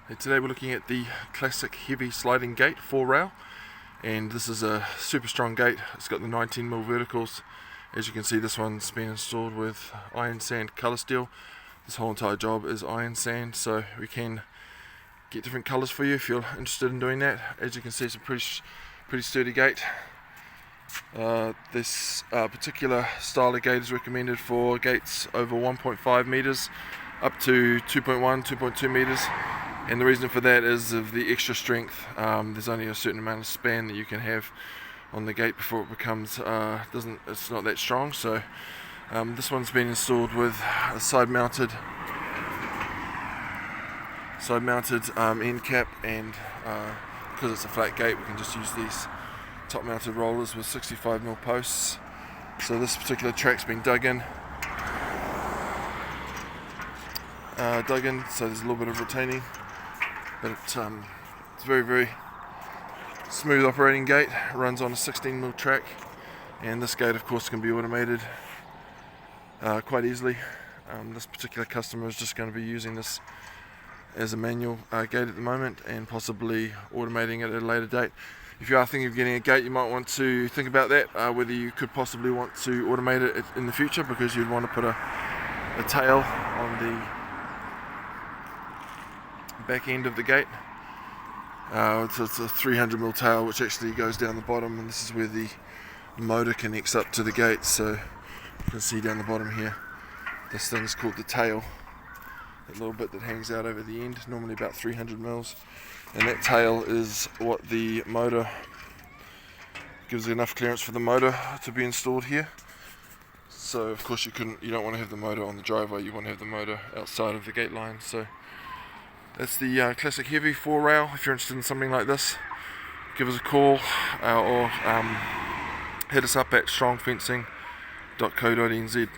Today we're looking at the classic heavy sliding gate 4-rail, and this is a super strong gate. It's got the 19mm verticals. As you can see, this one's been installed with Ironsand colour steel. This whole entire job is Ironsand, so we can get different colours for you if you're interested in doing that. As you can see, it's a pretty sturdy gate. This particular style of gate is recommended for gates over 1.5 metres up to 2.1, 2.2 metres. And the reason for that is of the extra strength. There's only a certain amount of span that you can have on the gate before it becomes it's not that strong. So this one's been installed with a side-mounted end cap, and because it's a flat gate, we can just use these top-mounted rollers with 65mm posts. So this particular track's been dug in, so there's a little bit of retaining. But it's a very smooth operating gate. It runs on a 16mm track, and this gate of course can be automated quite easily. This particular customer is just going to be using this as a manual gate at the moment, and possibly automating it at a later date. If you are thinking of getting a gate, you might want to think about that, whether you could possibly want to automate it in the future, because you'd want to put a tail on the back end of the gate. It's a 300mm tail which actually goes down the bottom, and this is where the motor connects up to the gate. So you can see down the bottom here, this thing is called the tail, that little bit that hangs out over the end, normally about 300mm, and that tail is what the motor gives enough clearance for the motor to be installed here. So of course you don't want to have the motor on the driveway, you want to have the motor outside of the gate line. So that's the classic heavy 4-rail. If you're interested in something like this, give us a call or hit us up at strongfencing.co.nz.